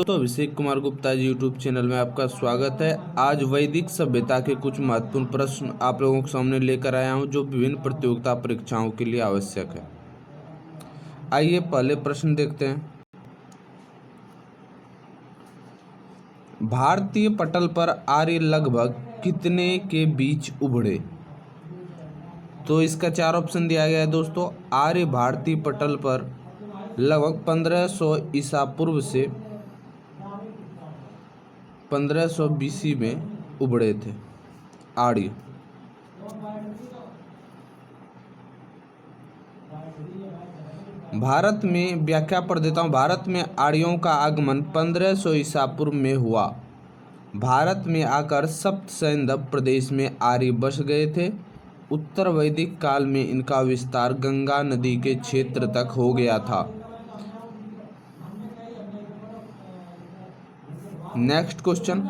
दोस्तों, Abhishek Kumar Gupta ji YouTube channel में आपका स्वागत है। आज वैदिक सभ्यता के कुछ महत्वपूर्ण प्रश्न आप लोगों के सामने लेकर आया हूं जो विभिन्न प्रतियोगिता परीक्षाओं के लिए आवश्यक है। आइए पहले प्रश्न देखते हैं। भारतीय पटल पर आर्य लगभग कितने के बीच उभरे? तो इसका 4 ऑप्शन दिया गया है दोस्तों। आर्य भारतीय पटल पर लगभग 1500 ईसा पूर्व से 1500 BC में उभरे थे आर्य। भारत में व्याख्या पढ़ देता हूँ। भारत में आर्यों का आगमन 1500 ईसा पूर्व में हुआ। भारत में आकर सप्त सैंधव प्रदेश में आर्य बस गए थे। उत्तर वैदिक काल में इनका विस्तार गंगा नदी के क्षेत्र तक हो गया था। नेक्स्ट क्वेश्चन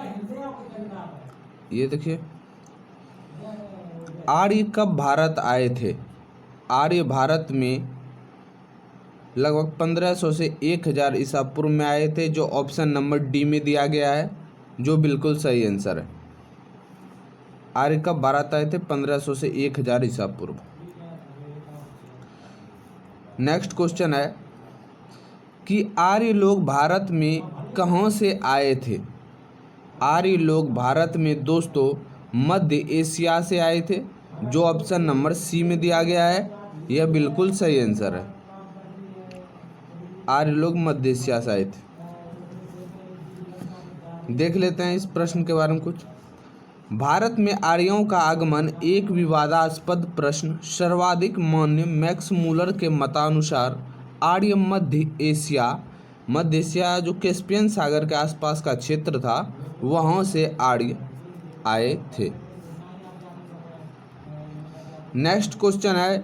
ये देखिए, आर्य कब भारत आए थे? आर्य भारत में लगभग 1500 से 1000 ईसा पूर्व में आए थे, जो ऑप्शन नंबर डी में दिया गया है, जो बिल्कुल सही आंसर है। आर्य कब भारत आए थे? 1500 से 1000 ईसा पूर्व। नेक्स्ट क्वेश्चन है कि आर्य लोग भारत में कहाँ से आए थे? आर्य लोग भारत में दोस्तों मध्य एशिया से आए थे, जो ऑप्शन नंबर सी में दिया गया है। यह बिल्कुल सही आंसर है। आर्य लोग मध्य एशिया से आए थे। देख लेते हैं इस प्रश्न के बारे में कुछ। भारत में आर्यों का आगमन एक विवादास्पद प्रश्न। सर्वाधिक मान्य मैक्स मूलर के मतानुसार आर्य मध्य एशिया जो कैस्पियन सागर के आसपास का क्षेत्र था, वहां से आर्य आए थे। नेक्स्ट क्वेश्चन है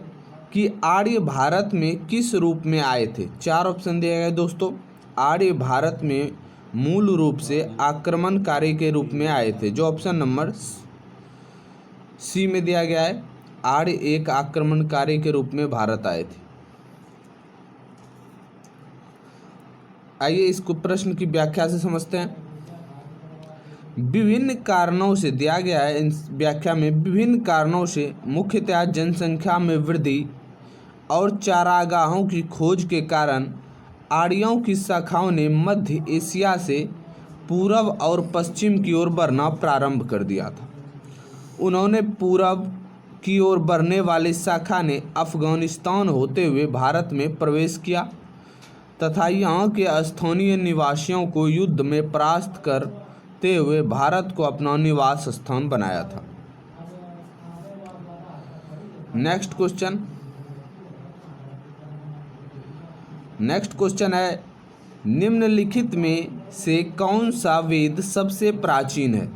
कि आर्य भारत में किस रूप में आए थे? 4 ऑप्शन दिए गए दोस्तों। आर्य भारत में मूल रूप से आक्रमणकारी के रूप में आए थे, जो ऑप्शन नंबर सी में दिया गया है। आर्य एक आक्रमणकारी के रूप में भारत आए थे। आइए इसको प्रश्न की व्याख्या से समझते हैं। विभिन्न कारणों से दिया गया है इन व्याख्या में, विभिन्न कारणों से मुख्यतः जनसंख्या में वृद्धि और चारागाहों की खोज के कारण आर्यों की शाखाओं ने मध्य एशिया से पूरब और पश्चिम की ओर बढ़ना प्रारंभ कर दिया था। उन्होंने पूरब की ओर बढ़ने वाली शाखा ने अफगानिस्तान होते हुए भारत में प्रवेश किया तथा यहाँ के स्थानीय निवासियों को युद्ध में परास्त करते हुए भारत को अपना निवास स्थान बनाया था। नेक्स्ट क्वेश्चन है, निम्नलिखित में से कौन सा वेद सबसे प्राचीन है?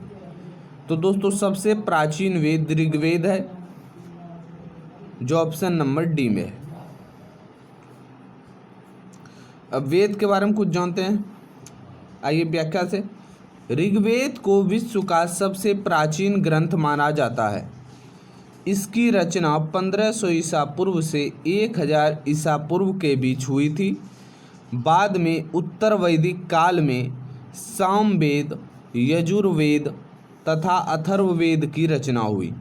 तो दोस्तों सबसे प्राचीन वेद ऋग्वेद है, जो ऑप्शन नंबर डी में है। अब वेद के बारे में कुछ जानते हैं। आइए व्याख्या से। ऋग्वेद को विश्व का सबसे प्राचीन ग्रंथ माना जाता है। इसकी रचना 1500 ईसा पूर्व से 1000 ईसा पूर्व के बीच हुई थी। बाद में उत्तर वैदिक काल में सामवेद, यजुर्वेद तथा अथर्ववेद की रचना हुई।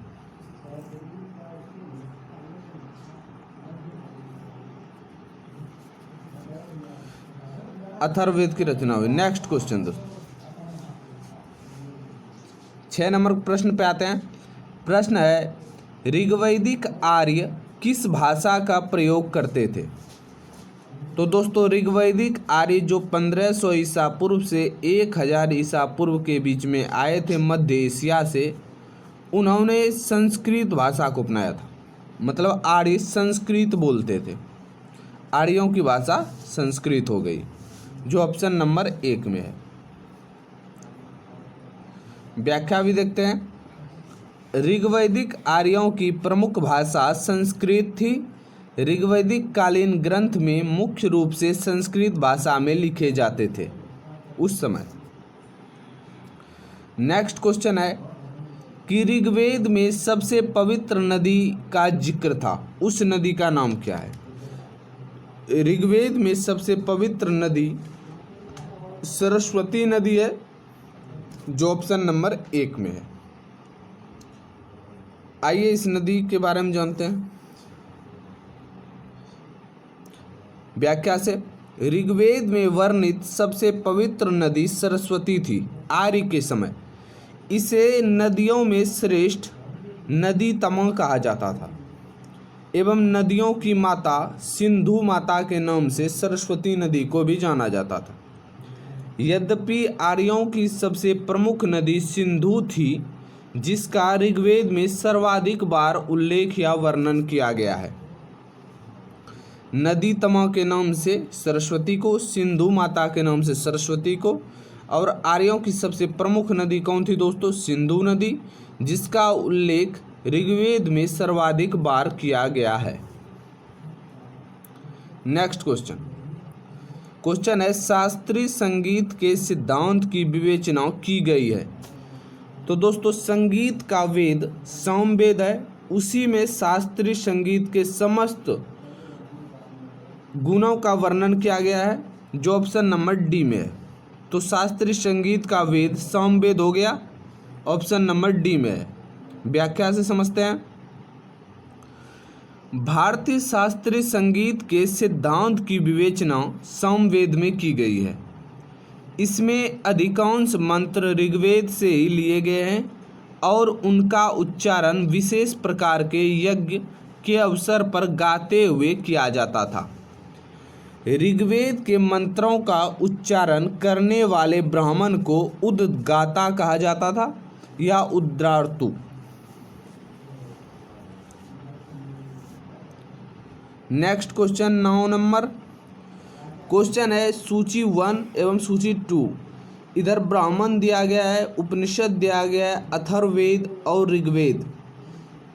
अथर्ववेद की रचना हुई। नेक्स्ट क्वेश्चन दोस्तों 6 नंबर प्रश्न पे आते हैं। प्रश्न है, ऋग्वैदिक आर्य किस भाषा का प्रयोग करते थे? तो दोस्तों ऋग्वैदिक आर्य जो 1500 ईसा पूर्व से 1000 ईसा पूर्व के बीच में आए थे मध्य एशिया से, उन्होंने संस्कृत भाषा को अपनाया था। मतलब आर्य संस्कृत बोलते थे। आर्यों की भाषा संस्कृत हो गई, जो ऑप्शन नंबर 1 में है। व्याख्या भी देखते हैं। ऋग्वैदिक आर्यों की प्रमुख भाषा संस्कृत थी। ऋग्वैदिक कालीन ग्रंथ में मुख्य रूप से संस्कृत भाषा में लिखे जाते थे उस समय। नेक्स्ट क्वेश्चन है कि ऋग्वेद में सबसे पवित्र नदी का जिक्र था, उस नदी का नाम क्या है? ऋग्वेद में सबसे पवित्र नदी सरस्वती नदी है, जो ऑप्शन नंबर 1 में है। आइए इस नदी के बारे में जानते हैं। व्याख्या से, ऋग्वेद में वर्णित सबसे पवित्र नदी सरस्वती थी। आर्य के समय इसे नदियों में श्रेष्ठ नदी तमा कहा जाता था एवं नदियों की माता सिंधु माता के नाम से सरस्वती नदी को भी जाना जाता था। यद्यपि आर्यों की सबसे प्रमुख नदी सिंधु थी, जिसका ऋग्वेद में सर्वाधिक बार उल्लेख या वर्णन किया गया है। नदी तमा के नाम से सरस्वती को, सिंधु माता के नाम से सरस्वती को, और आर्यों की सबसे प्रमुख नदी कौन थी दोस्तों? सिंधु नदी, जिसका उल्लेख ऋग्वेद में सर्वाधिक बार किया गया है। नेक्स्ट क्वेश्चन है, शास्त्रीय संगीत के सिद्धांत की विवेचना की गई है। तो दोस्तों, संगीत का वेद सामवेद है, उसी में शास्त्रीय संगीत के समस्त गुणों का वर्णन किया गया है, जो ऑप्शन नंबर डी में है। तो शास्त्रीय संगीत का वेद सामवेद हो गया, ऑप्शन नंबर डी में है। व्याख्या से समझते हैं। भारतीय शास्त्रीय संगीत के सिद्धांत की विवेचना सामवेद में की गई है। इसमें अधिकांश मंत्र ऋग्वेद से ही लिए गए हैं और उनका उच्चारण विशेष प्रकार के यज्ञ के अवसर पर गाते हुए किया जाता था। ऋग्वेद के मंत्रों का उच्चारण करने वाले ब्राह्मण को उद्गाता कहा जाता था या उद्गातु। नेक्स्ट क्वेश्चन 9 नंबर क्वेश्चन है, सूची 1 एवं सूची 2। इधर ब्राह्मण दिया गया है, उपनिषद दिया गया है, अथर्ववेद और ऋग्वेद।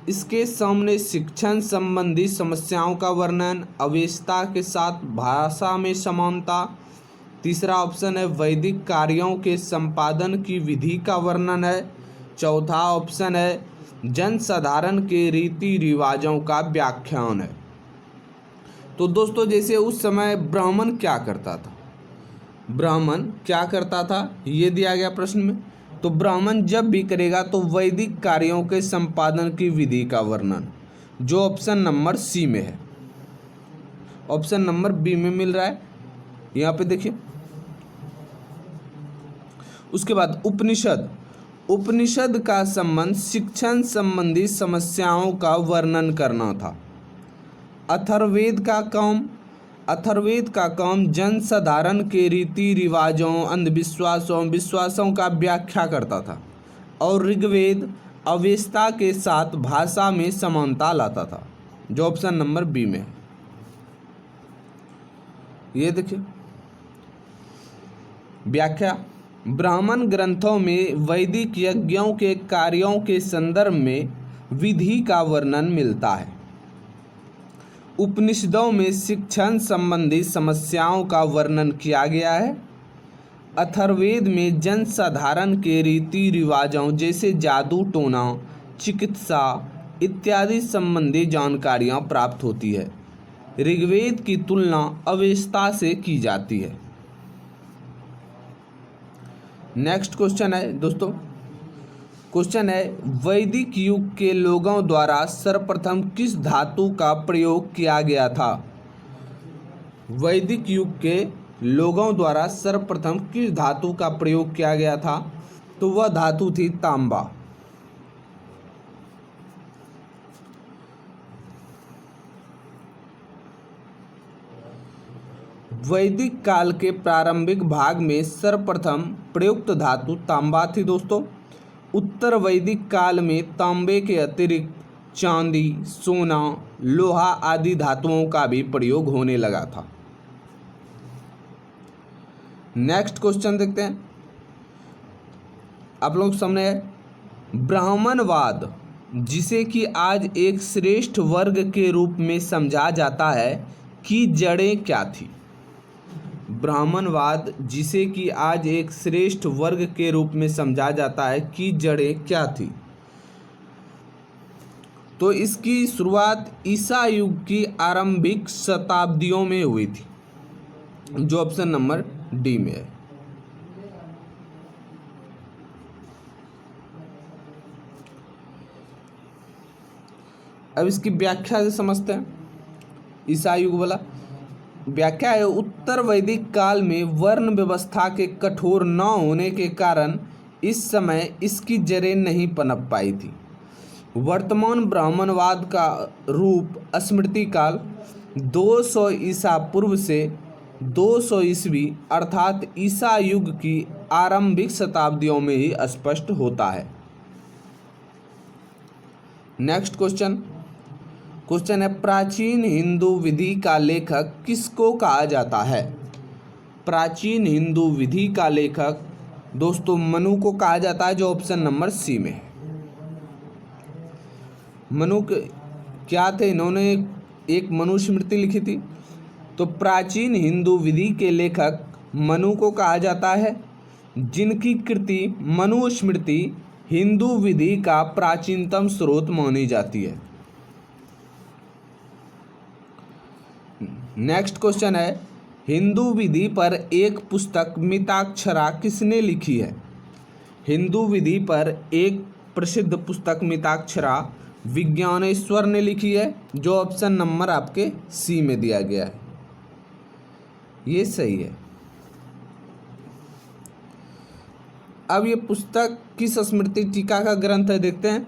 इसके सामने शिक्षण संबंधी समस्याओं का वर्णन, अवेस्ता के साथ भाषा में समानता। तीसरा ऑप्शन है वैदिक कार्यों के संपादन की विधि का वर्णन है। चौथा ऑप्शन है जनसाधारण के रीति रिवाजों का व्याख्यान है। तो दोस्तों, जैसे उस समय ब्राह्मण क्या करता था, ये दिया गया प्रश्न में। तो ब्राह्मण जब भी करेगा तो वैदिक कार्यों के संपादन की विधि का वर्णन, जो ऑप्शन नंबर सी में है। ऑप्शन नंबर बी में मिल रहा है, यहाँ पे देखिए। उसके बाद उपनिषद का संबंध शिक्षण संबंधी समस्याओं का वर्णन करना था। अथर्ववेद का काम जनसाधारण के रीति रिवाजों, अंधविश्वासों, विश्वासों का व्याख्या करता था और ऋग्वेद अवेस्ता के साथ भाषा में समानता लाता था, जो ऑप्शन नंबर बी में है। ये देखिए व्याख्या, ब्राह्मण ग्रंथों में वैदिक यज्ञों के कार्यों के संदर्भ में विधि का वर्णन मिलता है। उपनिषदों में शिक्षण संबंधी समस्याओं का वर्णन किया गया है। अथर्ववेद में जनसाधारण के रीति रिवाजों जैसे जादू टोना, चिकित्सा इत्यादि संबंधी जानकारियाँ प्राप्त होती है। ऋग्वेद की तुलना अवेस्ता से की जाती है। नेक्स्ट क्वेश्चन है दोस्तों, क्वेश्चन है वैदिक युग के लोगों द्वारा सर्वप्रथम किस धातु का प्रयोग किया गया था? वैदिक युग के लोगों द्वारा सर्वप्रथम किस धातु का प्रयोग किया गया था? तो वह धातु थी तांबा। वैदिक काल के प्रारंभिक भाग में सर्वप्रथम प्रयुक्त धातु तांबा थी दोस्तों। उत्तर वैदिक काल में तांबे के अतिरिक्त चांदी, सोना, लोहा आदि धातुओं का भी प्रयोग होने लगा था। नेक्स्ट क्वेश्चन देखते हैं, आप लोग सामने है ब्राह्मणवाद, जिसे कि आज एक श्रेष्ठ वर्ग के रूप में समझा जाता है, की जड़ें क्या थी? ब्राह्मणवाद, जिसे कि आज एक श्रेष्ठ वर्ग के रूप में समझा जाता है, की जड़ें क्या थी? तो इसकी शुरुआत ईसा युग की आरंभिक शताब्दियों में हुई थी, जो ऑप्शन नंबर डी में है। अब इसकी व्याख्या से समझते हैं। ईसा युग वाला व्याख्या है, उत्तर वैदिक काल में वर्ण व्यवस्था के कठोर न होने के कारण इस समय इसकी जड़ें नहीं पनप पाई थी। वर्तमान ब्राह्मणवाद का रूप स्मृति काल 200 ईसा पूर्व से 200 ईस्वी अर्थात ईसा युग की आरंभिक शताब्दियों में ही स्पष्ट होता है। नेक्स्ट क्वेश्चन है, प्राचीन हिंदू विधि का लेखक किसको कहा जाता है? प्राचीन हिंदू विधि का लेखक दोस्तों मनु को कहा जाता है, जो ऑप्शन नंबर सी में है। मनु क्या थे? इन्होंने एक मनुस्मृति लिखी थी। तो प्राचीन हिंदू विधि के लेखक मनु को कहा जाता है, जिनकी कृति मनुस्मृति हिंदू विधि का प्राचीनतम स्रोत मानी जाती है। नेक्स्ट क्वेश्चन है, हिंदू विधि पर एक पुस्तक मिताक्षरा किसने लिखी है? हिंदू विधि पर एक प्रसिद्ध पुस्तक मिताक्षरा विज्ञानेश्वर ने लिखी है, जो ऑप्शन नंबर आपके सी में दिया गया है। ये सही है। अब ये पुस्तक किस स्मृति टीका का ग्रंथ है देखते हैं।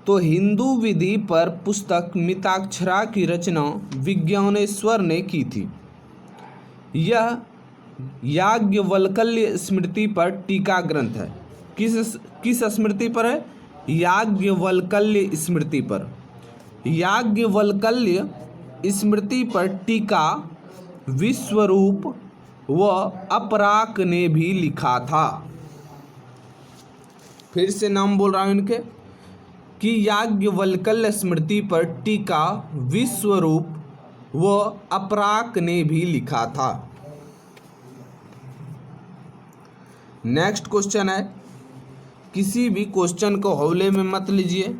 तो हिंदू विधि पर पुस्तक मिताक्षरा की रचना विज्ञानेश्वर ने की थी। यह याज्ञवल्क्य स्मृति पर टीका ग्रंथ है। किस स्मृति पर है? याज्ञवल्क्य स्मृति पर। याज्ञवल्क्य स्मृति पर टीका विश्वरूप व अपराक ने भी लिखा था। फिर से नाम बोल रहा हूं इनके कि याज्ञवल्क्य स्मृति पर टीका विश्वरूप व अपराक ने भी लिखा था। नेक्स्ट क्वेश्चन है, किसी भी क्वेश्चन को हौले में मत लीजिए,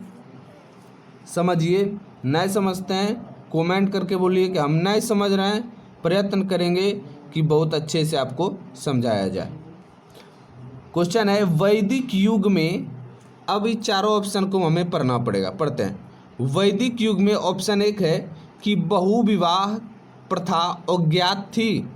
समझिए। नए समझते हैं कमेंट करके बोलिए कि हम नए समझ रहे हैं, प्रयत्न करेंगे कि बहुत अच्छे से आपको समझाया जाए। क्वेश्चन है, वैदिक युग में, अब इस चारों ऑप्शन को हमें पढ़ना पड़ेगा, पढ़ते हैं। वैदिक युग में ऑप्शन एक है कि बहुविवाह प्रथा अज्ञात थी।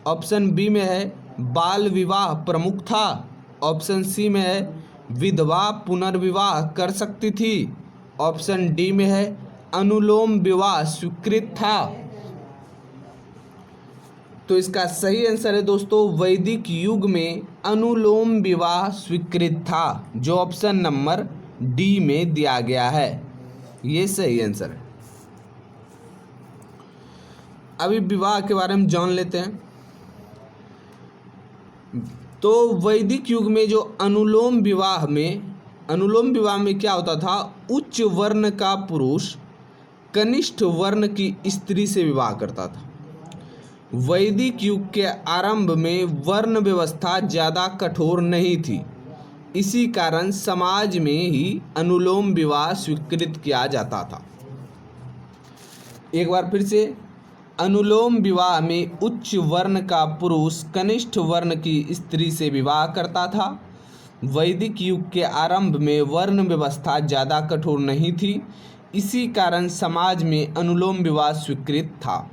ऑप्शन बी में है बाल विवाह प्रमुख था। ऑप्शन सी में है विधवा पुनर्विवाह कर सकती थी। ऑप्शन डी में है अनुलोम विवाह स्वीकृत था। तो इसका सही आंसर है दोस्तों, वैदिक युग में अनुलोम विवाह स्वीकृत था, जो ऑप्शन नंबर डी में दिया गया है। ये सही आंसर है। अभी विवाह के बारे में जान लेते हैं। तो वैदिक युग में जो अनुलोम विवाह में क्या होता था? उच्च वर्ण का पुरुष कनिष्ठ वर्ण की स्त्री से विवाह करता था। वैदिक युग के आरंभ में वर्ण व्यवस्था ज़्यादा कठोर नहीं थी, इसी कारण समाज में ही अनुलोम विवाह स्वीकृत किया जाता था। एक बार फिर से, अनुलोम विवाह में उच्च वर्ण का पुरुष कनिष्ठ वर्ण की स्त्री से विवाह करता था। वैदिक युग के आरंभ में वर्ण व्यवस्था ज़्यादा कठोर नहीं थी, इसी कारण समाज में अनुलोम विवाह स्वीकृत था।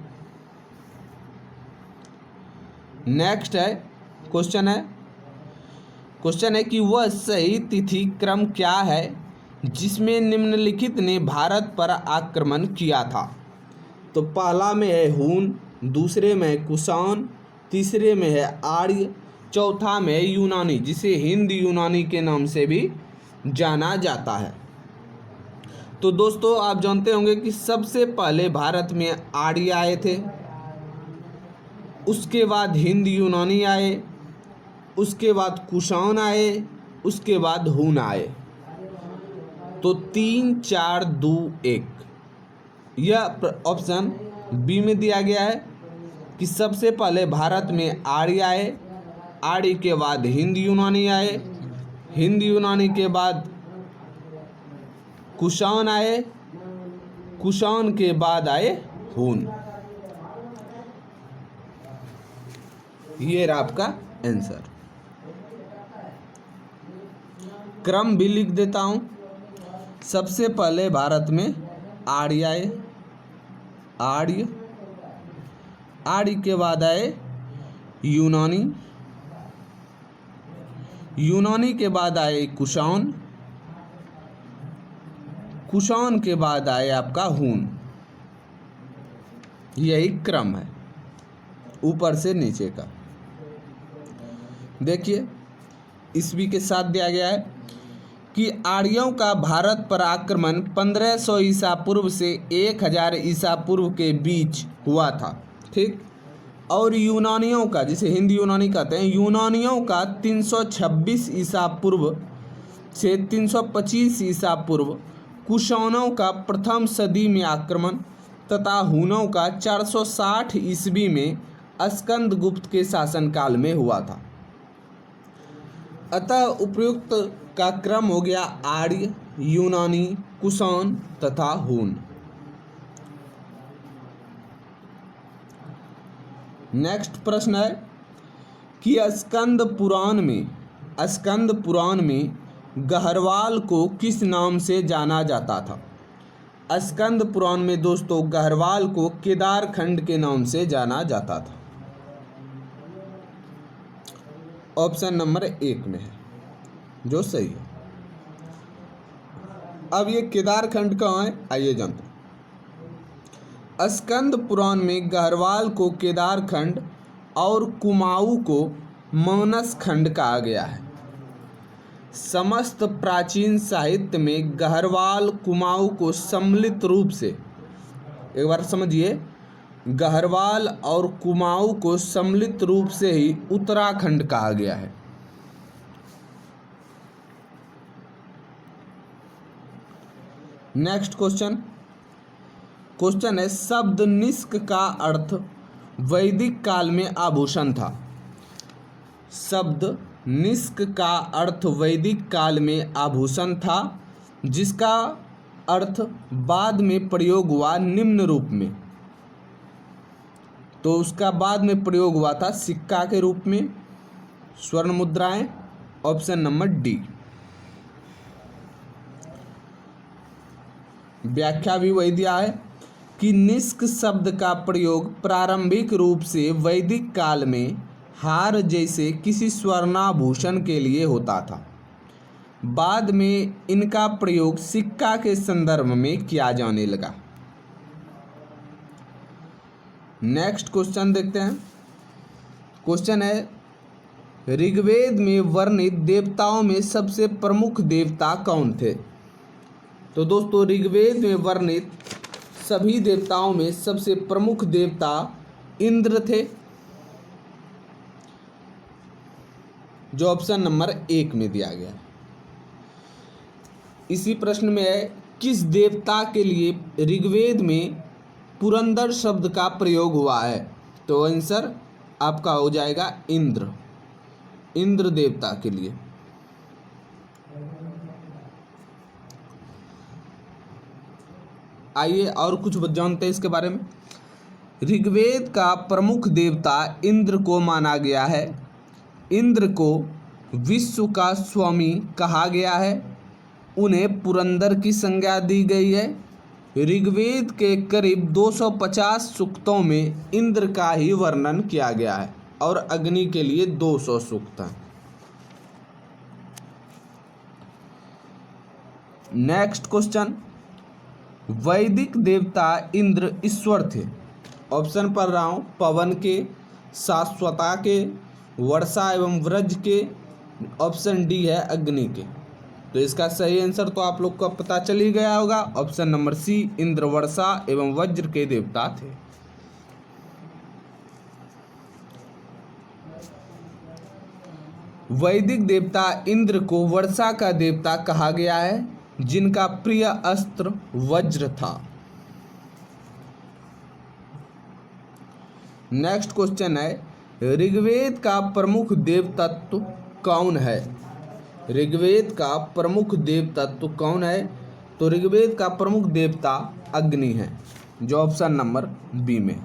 नेक्स्ट है क्वेश्चन है कि वह सही तिथि क्रम क्या है जिसमें निम्नलिखित ने भारत पर आक्रमण किया था? तो पहला में है हून, दूसरे में है कुषाण, तीसरे में है आर्य, चौथा में है यूनानी, जिसे हिंद यूनानी के नाम से भी जाना जाता है। तो दोस्तों आप जानते होंगे कि सबसे पहले भारत में आर्य आए थे, उसके बाद हिंद यूनानी आए, उसके बाद कुषाण आए, उसके बाद हून आए। तो 3 4 2 1 यह ऑप्शन बी में दिया गया है कि सबसे पहले भारत में आर्य आए, आर्य के बाद हिंद यूनानी आए, हिंद यूनानी के बाद कुषाण आए, कुषाण के बाद आए हून। ये रहा आपका आंसर। क्रम भी लिख देता हूं। सबसे पहले भारत में आर्य आए, आर्य। आर्य के बाद आए यूनानी, यूनानी के बाद आए कुषाण, कुषाण के बाद आए आपका हून। यही क्रम है ऊपर से नीचे का। देखिए ईस्वी के साथ दिया गया है कि आर्यों का भारत पर आक्रमण 1500 ईसा पूर्व से 1000 ईसा पूर्व के बीच हुआ था, ठीक। और यूनानियों का, जिसे हिंदी यूनानी कहते हैं, यूनानियों का 326 ईसा पूर्व से 325 ईसा पूर्व, कुषाणों का प्रथम सदी में आक्रमण तथा हूनों का 460 ईस्वी में स्कंदगुप्त के शासनकाल में हुआ था। अतः उपयुक्त का क्रम हो गया आर्य, यूनानी, कुषाण तथा हून। नेक्स्ट प्रश्न है कि स्कंद पुराण में गहरवाल को किस नाम से जाना जाता था। स्कंद पुराण में दोस्तों गहरवाल को केदारखंड के नाम से जाना जाता था। ऑप्शन नंबर 1 में है जो सही है। अब ये केदारखंड कहाँ है, आइए जानते हैं। स्कंद पुराण में गहरवाल को केदारखंड और कुमाऊं को मानस खंड कहा गया है। समस्त प्राचीन साहित्य में गहरवाल कुमाऊं को सम्मिलित रूप से, एक बार समझिए, गहरवाल और कुमाऊं को सम्मिलित रूप से ही उत्तराखंड कहा गया है। नेक्स्ट क्वेश्चन है शब्द निष्क का अर्थ वैदिक काल में आभूषण था। शब्द निष्क का अर्थ वैदिक काल में आभूषण था, जिसका अर्थ बाद में प्रयोग हुआ निम्न रूप में। तो उसका बाद में प्रयोग हुआ था सिक्का के रूप में, स्वर्ण मुद्राएं। Option number D. व्याख्या भी वही दिया है कि निष्क शब्द का प्रयोग प्रारंभिक रूप से वैदिक काल में हार जैसे किसी स्वर्णाभूषण के लिए होता था। बाद में इनका प्रयोग सिक्का के संदर्भ में किया जाने लगा। नेक्स्ट क्वेश्चन देखते हैं। क्वेश्चन है ऋग्वेद में वर्णित देवताओं में सबसे प्रमुख देवता कौन थे। तो दोस्तों ऋग्वेद में वर्णित सभी देवताओं में सबसे प्रमुख देवता इंद्र थे, जो ऑप्शन नंबर 1 में दिया गया है। इसी प्रश्न में है किस देवता के लिए ऋग्वेद में पुरंदर शब्द का प्रयोग हुआ है। तो आंसर आपका हो जाएगा इंद्र, इंद्र देवता के लिए। आइए और कुछ जानते हैं इसके बारे में। ऋग्वेद का प्रमुख देवता इंद्र को माना गया है। इंद्र को विश्व का स्वामी कहा गया है। उन्हें पुरंदर की संज्ञा दी गई है। ऋग्वेद के करीब 250 सूक्तों में इंद्र का ही वर्णन किया गया है और अग्नि के लिए 200 सूक्त हैं। नेक्स्ट क्वेश्चन, वैदिक देवता इंद्र ईश्वर थे। ऑप्शन पढ़ रहा हूँ, पवन के, शाश्वता के, वर्षा एवं वज्र के। ऑप्शन डी है अग्नि के। तो इसका सही आंसर तो आप लोग को पता चल ही गया होगा। ऑप्शन नंबर सी, इंद्र वर्षा एवं वज्र के देवता थे। वैदिक देवता इंद्र को वर्षा का देवता कहा गया है, जिनका प्रिय अस्त्र वज्र था। नेक्स्ट क्वेश्चन है ऋग्वेद का प्रमुख देव तत्व कौन है। ऋग्वेद का प्रमुख देव तत्व कौन है। तो ऋग्वेद का प्रमुख देवता अग्नि है, जो ऑप्शन नंबर बी में।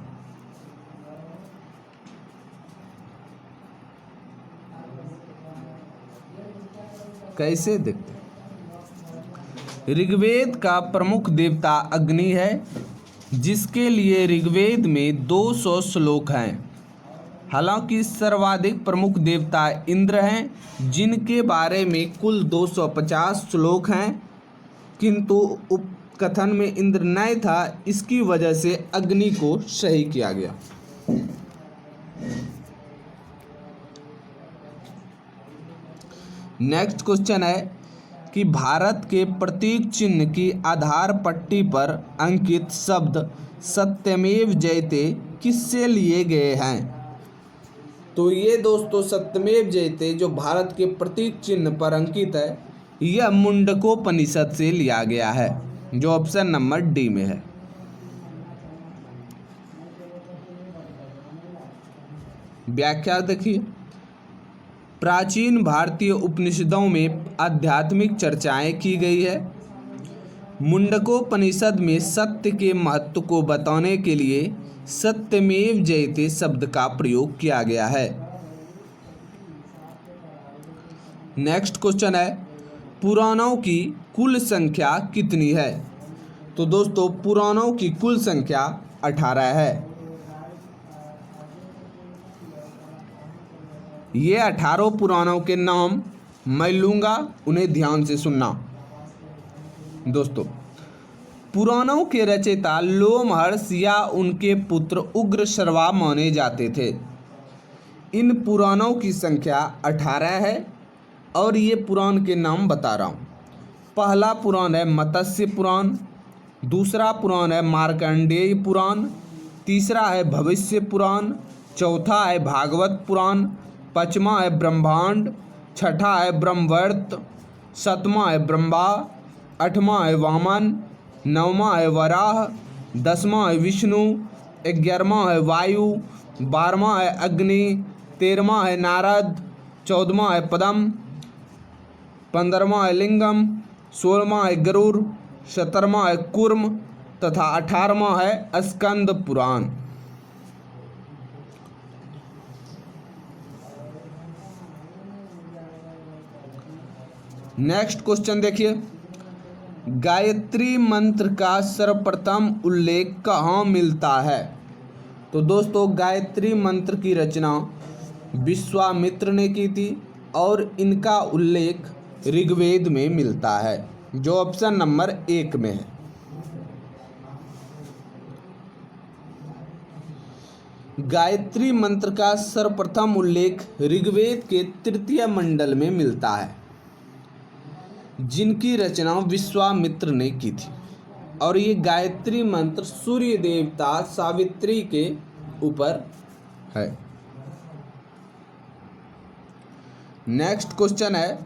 कैसे देखते हैं। ऋग्वेद का प्रमुख देवता अग्नि है, जिसके लिए ऋग्वेद में 200 श्लोक हैं। हालांकि सर्वाधिक प्रमुख देवता इंद्र हैं, जिनके बारे में कुल 250 श्लोक हैं, किंतु उपकथन में इंद्र नहीं था, इसकी वजह से अग्नि को सही किया गया। नेक्स्ट क्वेश्चन है कि भारत के प्रतीक चिन्ह की आधार पट्टी पर अंकित शब्द सत्यमेव जयते किससे लिए गए हैं? तो ये दोस्तों सत्यमेव जयते जो भारत के प्रतीक चिन्ह पर अंकित है, यह मुंडकोपनिषद से लिया गया है, जो ऑप्शन नंबर डी में है। व्याख्या देखिए, प्राचीन भारतीय उपनिषदों में आध्यात्मिक चर्चाएं की गई है। मुंडकोपनिषद में सत्य के महत्व को बताने के लिए सत्यमेव जयते शब्द का प्रयोग किया गया है। नेक्स्ट क्वेश्चन है, पुराणों की कुल संख्या कितनी है? तो दोस्तों पुराणों की कुल संख्या 18 है। ये 18 पुराणों के नाम मैं लूँगा, उन्हें ध्यान से सुनना। दोस्तों पुराणों के रचयिता लोमहर्ष या उनके पुत्र उग्रश्रवा माने जाते थे। इन पुराणों की संख्या 18 है और ये पुराण के नाम बता रहा हूँ। पहला पुराण है मत्स्य पुराण, दूसरा पुराण है मार्कंडेय पुराण, तीसरा है भविष्य पुराण, चौथा है भागवत पुराण, पांचवा है ब्रह्मांड, छठा है ब्रह्मवर्त, सातवां है ब्रह्मा, आठवां है वामन, नौवां है वराह, 10वां है विष्णु, 11वां है वायु, 12वां है अग्नि, 13वां है नारद, 14वां है पद्म, 15वां है लिंगम, 16वां है गरुड़, 17वां है कूर्म तथा 18वां है स्कंद पुराण। नेक्स्ट क्वेश्चन देखिए, गायत्री मंत्र का सर्वप्रथम उल्लेख कहाँ मिलता है? तो दोस्तों गायत्री मंत्र की रचना विश्वामित्र ने की थी और इनका उल्लेख ऋग्वेद में मिलता है, जो ऑप्शन नंबर 1 में है। गायत्री मंत्र का सर्वप्रथम उल्लेख ऋग्वेद के 3 मंडल में मिलता है, जिनकी रचना विश्वामित्र ने की थी, और ये गायत्री मंत्र सूर्य देवता सावित्री के ऊपर है। नेक्स्ट क्वेश्चन है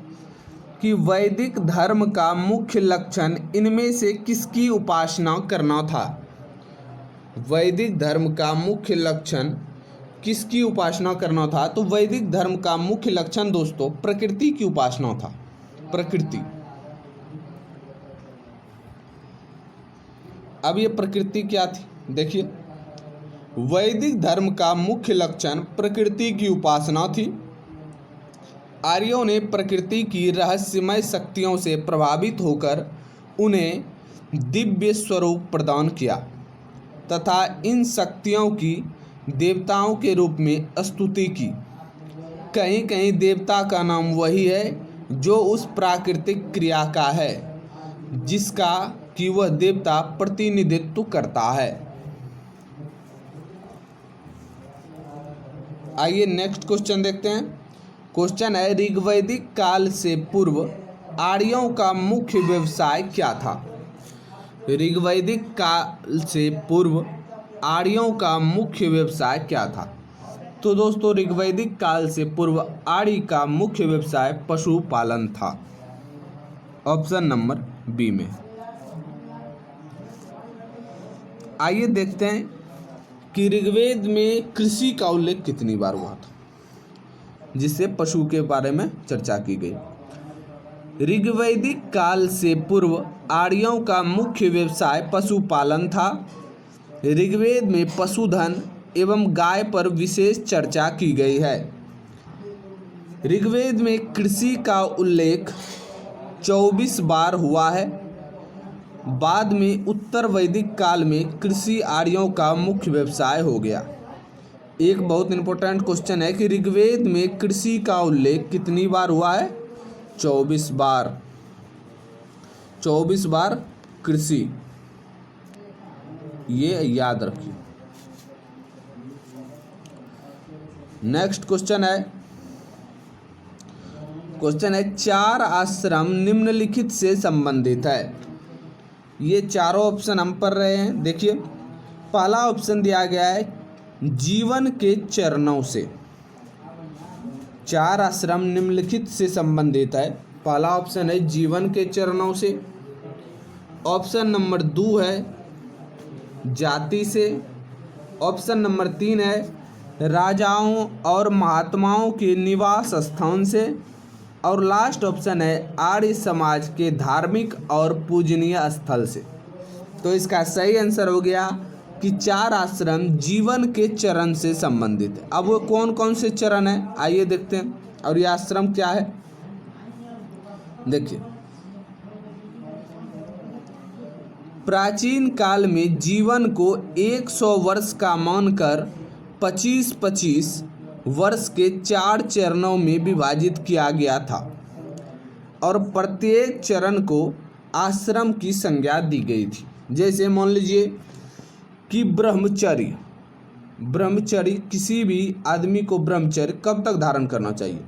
कि वैदिक धर्म का मुख्य लक्षण इनमें से किसकी उपासना करना था? वैदिक धर्म का मुख्य लक्षण किसकी उपासना करना था? तो वैदिक धर्म का मुख्य लक्षण दोस्तों प्रकृति की उपासना था। प्रकृति, अब ये प्रकृति क्या थी? देखिए, वैदिक धर्म का मुख्य लक्षण प्रकृति की उपासना थी। आर्यों ने प्रकृति की रहस्यमय शक्तियों से प्रभावित होकर उन्हें दिव्य स्वरूप प्रदान किया तथा इन शक्तियों की देवताओं के रूप में स्तुति की। कहीं कहीं देवता का नाम वही है जो उस प्राकृतिक क्रिया का है जिसका कि वह देवता प्रतिनिधित्व करता है। आइए नेक्स्ट क्वेश्चन देखते हैं। क्वेश्चन है, ऋग्वैदिक काल से पूर्व आर्यों का मुख्य व्यवसाय क्या था? ऋग्वैदिक काल से पूर्व आर्यों का मुख्य व्यवसाय क्या था? तो दोस्तों ऋग्वैदिक काल से पूर्व आर्य का मुख्य व्यवसाय पशुपालन था, ऑप्शन नंबर बी में। आइए देखते हैं कि ऋग्वेद में कृषि का उल्लेख कितनी बार हुआ था, जिससे पशु के बारे में चर्चा की गई। ऋग्वैदिक काल से पूर्व आर्यों का मुख्य व्यवसाय पशुपालन था। ऋग्वेद में पशुधन एवं गाय पर विशेष चर्चा की गई है। ऋग्वेद में कृषि का उल्लेख 24 बार हुआ है बाद में उत्तर वैदिक काल में कृषि आर्यों का मुख्य व्यवसाय हो गया। एक बहुत इंपॉर्टेंट क्वेश्चन है कि ऋग्वेद में कृषि का उल्लेख कितनी बार हुआ है? 24 बार। 24 बार कृषि, ये याद रखिए। नेक्स्ट क्वेश्चन है चार आश्रम निम्नलिखित से संबंधित है। ये चारों ऑप्शन हम पढ़ रहे हैं। देखिए, पहला ऑप्शन दिया गया है जीवन के चरणों से। चार आश्रम निम्नलिखित से संबंधित है। पहला ऑप्शन है जीवन के चरणों से। ऑप्शन नंबर 2 है जाति से। ऑप्शन नंबर 3 है राजाओं और महात्माओं के निवास स्थान से। और लास्ट ऑप्शन है आर्य समाज के धार्मिक और पूजनीय स्थल से। तो इसका सही आंसर हो गया कि चार आश्रम जीवन के चरण से संबंधित है। अब वो कौन कौन से चरण हैं, आइए देखते हैं। और ये आश्रम क्या है, देखिए। प्राचीन काल में जीवन को 100 वर्ष का मानकर 25-25 वर्ष के 4 चरणों में विभाजित किया गया था और प्रत्येक चरण को आश्रम की संज्ञा दी गई थी। जैसे मान लीजिए कि ब्रह्मचर्य, किसी भी आदमी को ब्रह्मचर्य कब तक धारण करना चाहिए?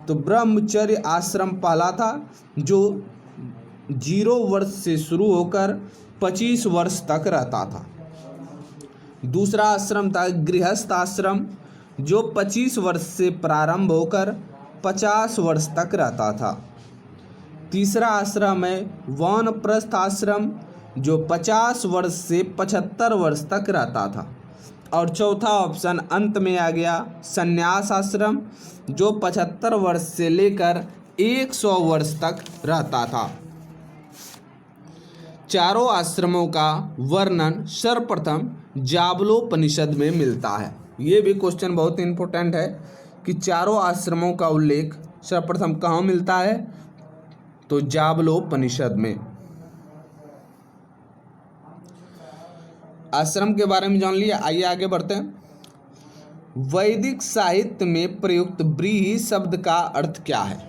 तो ब्रह्मचर्य आश्रम पहला था जो 0 वर्ष से शुरू होकर 25 वर्ष तक रहता था। दूसरा आश्रम था गृहस्थ आश्रम जो 25 वर्ष से प्रारंभ होकर 50 वर्ष तक रहता था। तीसरा आश्रम है वानप्रस्थ आश्रम जो 50 वर्ष से 75 वर्ष तक रहता था। और चौथा ऑप्शन अंत में आ गया संन्यास आश्रम जो 75 वर्ष से लेकर 100 वर्ष तक रहता था। चारों आश्रमों का वर्णन सर्वप्रथम जाबलोपनिषद में मिलता है। ये भी क्वेश्चन बहुत इंपॉर्टेंट है कि चारों आश्रमों का उल्लेख सर्वप्रथम कहाँ मिलता है? तो जाबलोपनिषद में। आश्रम के बारे में जान लिया, आइए आगे बढ़ते हैं। वैदिक साहित्य में प्रयुक्त व्रीहि शब्द का अर्थ क्या है?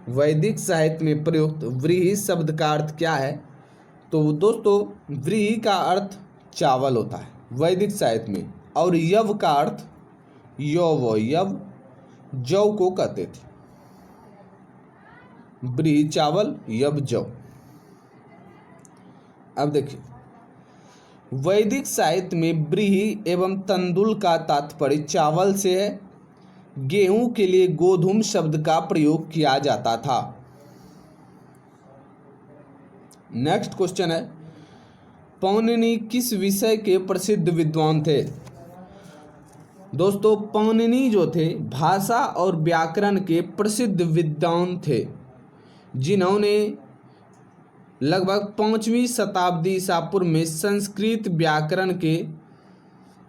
वैदिक साहित्य में प्रयुक्त व्रीहि शब्द का अर्थ क्या है? तो दोस्तों, व्रीहि का अर्थ चावल होता है वैदिक साहित्य में, और यव का अर्थ यव जौ को कहते थे। व्रीहि चावल, यव जौ। अब देखिए, वैदिक साहित्य में व्रीहि एवं तंदुल का तात्पर्य चावल से है। गेहूं के लिए गोधूम शब्द का प्रयोग किया जाता था। नेक्स्ट क्वेश्चन है पौनिनी किस विषय के प्रसिद्ध विद्वान थे? दोस्तों, पौनिनी जो थे भाषा और व्याकरण के प्रसिद्ध विद्वान थे, जिन्होंने लगभग 5वीं शताब्दी ईसा पूर्व में संस्कृत व्याकरण के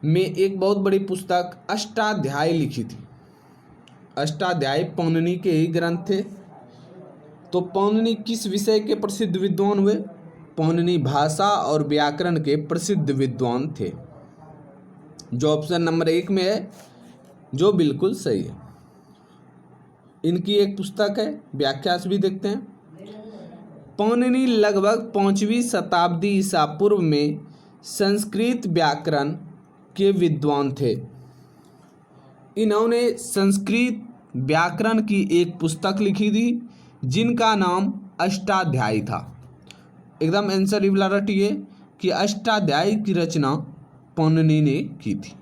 में एक बहुत बड़ी पुस्तक अष्टाध्यायी लिखी थी। अष्टाध्यायी पौनिनी के ही ग्रंथ थे। तो पौनिनी किस विषय के प्रसिद्ध विद्वान हुए? पौनिनी भाषा और व्याकरण के प्रसिद्ध विद्वान थे, जो ऑप्शन नंबर 1 में है, जो बिल्कुल सही है। इनकी एक पुस्तक है, व्याख्या से भी देखते हैं। पौनिनी लगभग 5वीं शताब्दी ईसा पूर्व में संस्कृत व्याकरण के विद्वान थे। इन्होंने संस्कृत व्याकरण की एक पुस्तक लिखी थी जिनका नाम अष्टाध्यायी था। एकदम आंसर इवला रटिए कि अष्टाध्यायी की रचना पौनिनी ने की थी।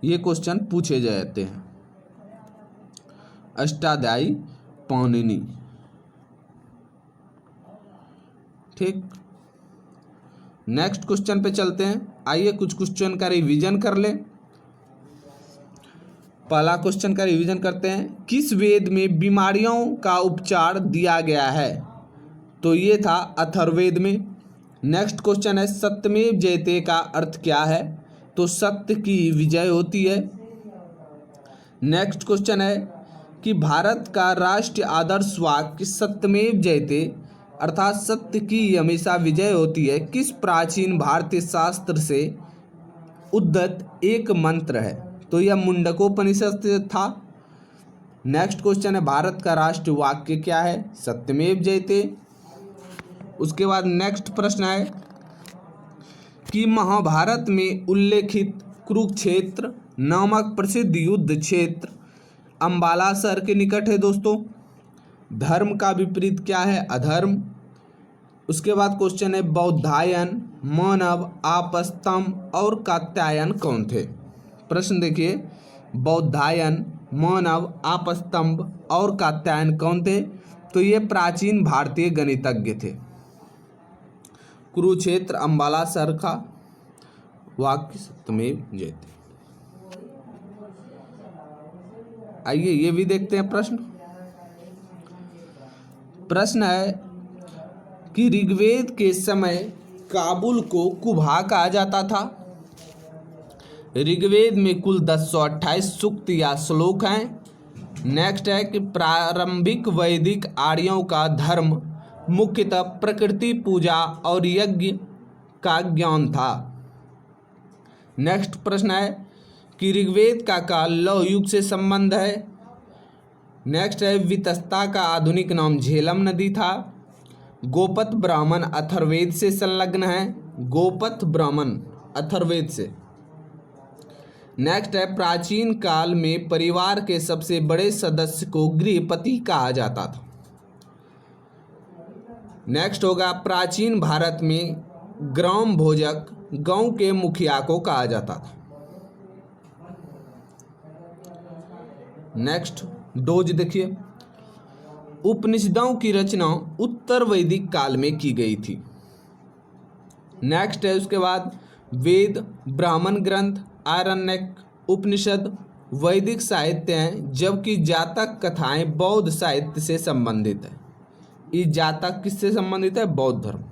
ये क्वेश्चन पूछे जाते हैं। अष्टाध्यायी पौनिनी, ठीक। नेक्स्ट क्वेश्चन पे चलते हैं। आइए कुछ क्वेश्चन का रिवीजन कर लें। पहला क्वेश्चन का रिवीजन करते हैं। किस वेद में बीमारियों का उपचार दिया गया है? तो ये था अथर्ववेद में। नेक्स्ट क्वेश्चन है सत्यमेव जयते का अर्थ क्या है? तो सत्य की विजय होती है। नेक्स्ट क्वेश्चन है कि भारत का राष्ट्रीय आदर्श वाक्य सत्यमेव जयते अर्थात सत्य की हमेशा विजय होती है, किस प्राचीन भारतीय शास्त्र से उद्धत एक मंत्र है? तो यह मुंडकोपनिषद से था। नेक्स्ट क्वेश्चन है, भारत का राष्ट्रीय वाक्य क्या है? सत्यमेव जयते। उसके बाद नेक्स्ट प्रश्न है कि महाभारत में उल्लेखित कुरुक्षेत्र नामक प्रसिद्ध युद्ध क्षेत्र अंबाला शहर के निकट है दोस्तों। धर्म का विपरीत क्या है? अधर्म। उसके बाद क्वेश्चन है, बौद्धायन, मानव, आपस्तंभ और कात्यायन कौन थे? प्रश्न देखिए, बौद्धायन, मानव, आपस्तंभ और कात्यायन कौन थे? तो ये प्राचीन भारतीय गणितज्ञ थे। कुरुक्षेत्र अंबाला शहर का वाक्य सत्यमेव जयते। आइए ये भी देखते हैं प्रश्न। प्रश्न है कि ऋग्वेद के समय काबुल को कुभा कहा जाता था। ऋग्वेद में कुल 1028 सूक्त या श्लोक हैं। नेक्स्ट है कि प्रारंभिक वैदिक आर्यों का धर्म मुख्यतः प्रकृति पूजा और यज्ञ का ज्ञान था। नेक्स्ट प्रश्न है कि ऋग्वेद का काल लौह युग से संबंध है। नेक्स्ट है, वितस्ता का आधुनिक नाम झेलम नदी था। गोपथ ब्राह्मण अथर्ववेद से संलग्न है। गोपथ ब्राह्मण अथर्ववेद से। नेक्स्ट है, प्राचीन काल में परिवार के सबसे बड़े सदस्य को गृहपति कहा जाता था। नेक्स्ट होगा, प्राचीन भारत में ग्राम भोजक गांव के मुखिया को कहा जाता था। नेक्स्ट डोज देखिए, उपनिषदों की रचना उत्तर वैदिक काल में की गई थी। नेक्स्ट है उसके बाद, वेद, ब्राह्मण ग्रंथ, आरण्यक, उपनिषद वैदिक साहित्य हैं, जबकि जातक कथाएं बौद्ध साहित्य से संबंधित है। ये जातक किससे संबंधित है? बौद्ध धर्म।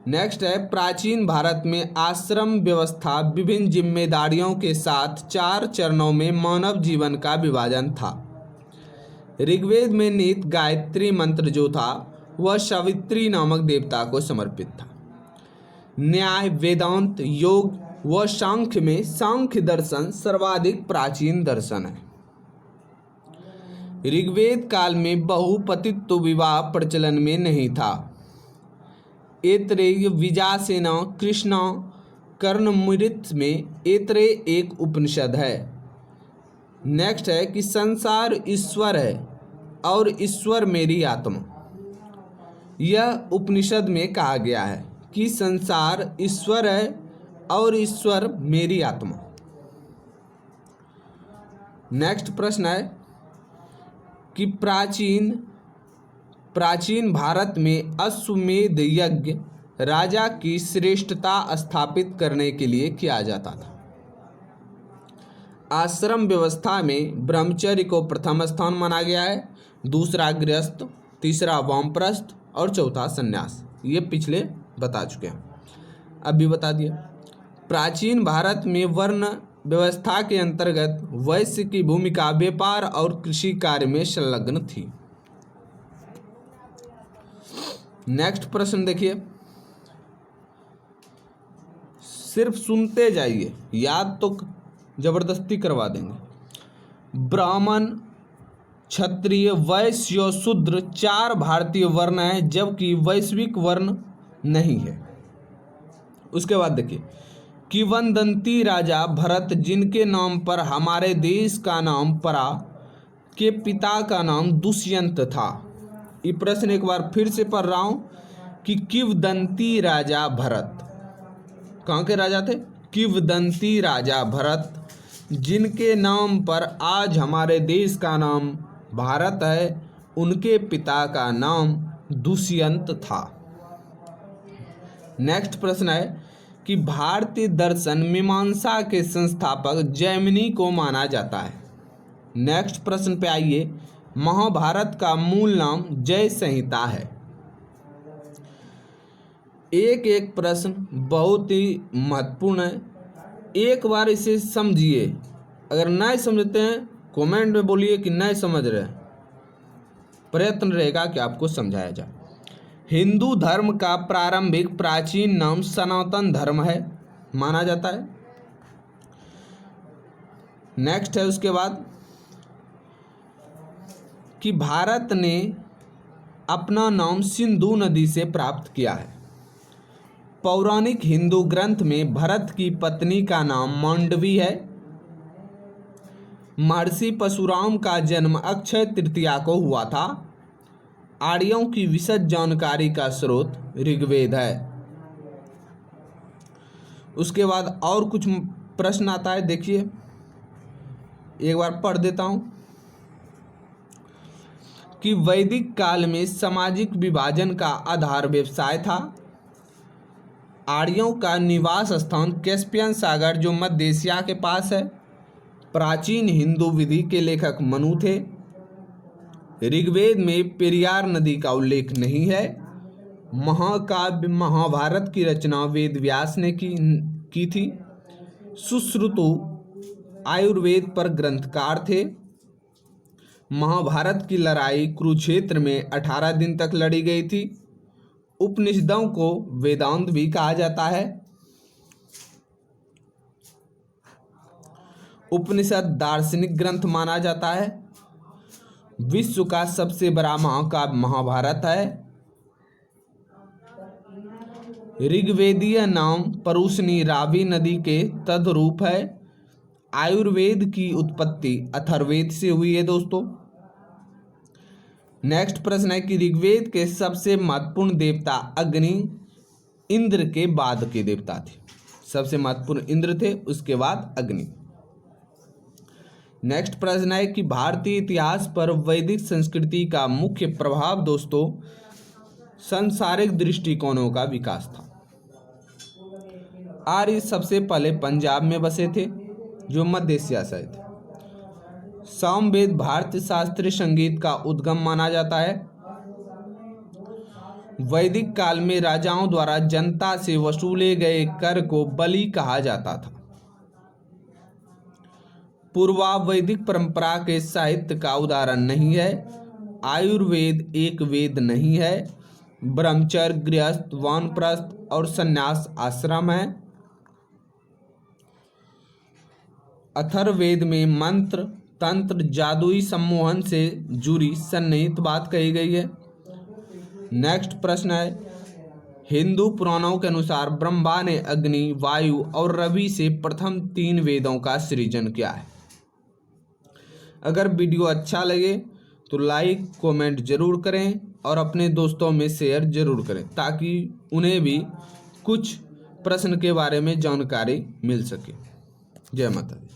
नेक्स्ट है, प्राचीन भारत में आश्रम व्यवस्था विभिन्न जिम्मेदारियों के साथ 4 चरणों में मानव जीवन का विभाजन था। ऋग्वेद में निहित गायत्री मंत्र जो था वह सावित्री नामक देवता को समर्पित था। न्याय, वेदांत, योग व सांख्य में सांख्य दर्शन सर्वाधिक प्राचीन दर्शन है। ऋग्वेद काल में बहुपतित्व विवाह प्रचलन में नहीं था। ऐतरेय, विजासेना, कृष्णा, कर्णमृत में ऐतरेय एक उपनिषद है। नेक्स्ट है कि संसार ईश्वर है और ईश्वर मेरी आत्मा। यह उपनिषद में कहा गया है कि संसार ईश्वर है और ईश्वर मेरी आत्मा। नेक्स्ट प्रश्न है कि प्राचीन भारत में अश्वमेध यज्ञ राजा की श्रेष्ठता स्थापित करने के लिए किया जाता था। आश्रम व्यवस्था में ब्रह्मचर्य को प्रथम स्थान माना गया है, दूसरा गृहस्थ, तीसरा वामप्रस्थ और चौथा संन्यास। ये पिछले बता चुके हैं, अब भी बता दिया। प्राचीन भारत में वर्ण व्यवस्था के अंतर्गत वैश्य की भूमिका व्यापार और कृषि कार्य में संलग्न थी। नेक्स्ट प्रश्न देखिए, सिर्फ सुनते जाइए, याद तो जबरदस्ती करवा देंगे। ब्राह्मण, क्षत्रिय, वैश्य और शूद्र 4 भारतीय वर्ण हैं, जबकि वैश्विक वर्ण नहीं है। उसके बाद देखिए, किंवदंती राजा भरत, जिनके नाम पर हमारे देश का नाम पड़ा, के पिता का नाम दुष्यंत था। ये प्रश्न एक बार फिर से पढ़ रहा हूँ कि किंवदंती राजा भरत कहाँ के राजा थे? किंवदंती राजा भरत, जिनके नाम पर आज हमारे देश का नाम भारत है, उनके पिता का नाम दुष्यंत था। नेक्स्ट प्रश्न है कि भारतीय दर्शन मीमांसा के संस्थापक जैमिनी को माना जाता है। नेक्स्ट प्रश्न पे आइए, महाभारत का मूल नाम जय संहिता है। एक प्रश्न बहुत ही महत्वपूर्ण है, एक बार इसे समझिए। अगर नहीं समझते हैं कमेंट में बोलिए कि नहीं समझ रहे। प्रयत्न रहेगा कि आपको समझाया जाए। हिंदू धर्म का प्रारंभिक प्राचीन नाम सनातन धर्म है माना जाता है। नेक्स्ट है उसके बाद कि भारत ने अपना नाम सिंधु नदी से प्राप्त किया है। पौराणिक हिंदू ग्रंथ में भरत की पत्नी का नाम मांडवी है। महर्षि परशुराम का जन्म अक्षय तृतीया को हुआ था। आर्यों की विशद जानकारी का स्रोत ऋग्वेद है। उसके बाद और कुछ प्रश्न आता है, देखिए एक बार पढ़ देता हूं कि वैदिक काल में सामाजिक विभाजन का आधार व्यवसाय था। आर्यों का निवास स्थान कैस्पियन सागर जो मध्य एशिया के पास है। प्राचीन हिंदू विधि के लेखक मनु थे। ऋग्वेद में पेरियार नदी का उल्लेख नहीं है। महाकाव्य महाभारत की रचना वेद व्यास ने की थी। सुश्रुतु आयुर्वेद पर ग्रंथकार थे। महाभारत की लड़ाई कुरुक्षेत्र में 18 दिन तक लड़ी गई थी। उपनिषदों को वेदांत भी कहा जाता है। उपनिषद दार्शनिक ग्रंथ माना जाता है। विश्व का सबसे बड़ा महाकाव्य महाभारत है। ऋग्वेदीय नाम परुशनी रावी नदी के तद्रूप है। आयुर्वेद की उत्पत्ति अथर्ववेद से हुई है दोस्तों। नेक्स्ट प्रश्न है कि ऋग्वेद के सबसे महत्वपूर्ण देवता अग्नि इंद्र के बाद के देवता थे। सबसे महत्वपूर्ण इंद्र थे, उसके बाद अग्नि। नेक्स्ट प्रश्न है कि भारतीय इतिहास पर वैदिक संस्कृति का मुख्य प्रभाव दोस्तों सांसारिक दृष्टिकोणों का विकास था। आर्य सबसे पहले पंजाब में बसे थे जो मध्य एशिया से थे। सामवेद भारतीय शास्त्रीय संगीत का उद्गम माना जाता है। वैदिक काल में राजाओं द्वारा जनता से वसूले गए कर को बलि कहा जाता था। पूर्वावैदिक परंपरा के साहित्य का उदाहरण नहीं है। आयुर्वेद एक वेद नहीं है। ब्रह्मचर्य गृहस्थ वानप्रस्थ और संन्यास आश्रम है। अथर्ववेद में मंत्र तंत्र जादुई सम्मोहन से जुड़ी सन्निहित बात कही गई है। नेक्स्ट प्रश्न है हिंदू पुराणों के अनुसार ब्रह्मा ने अग्नि वायु और रवि से प्रथम 3 वेदों का सृजन किया है। अगर वीडियो अच्छा लगे तो लाइक कमेंट जरूर करें और अपने दोस्तों में शेयर जरूर करें ताकि उन्हें भी कुछ प्रश्न के बारे में जानकारी मिल सके। जय माता दी।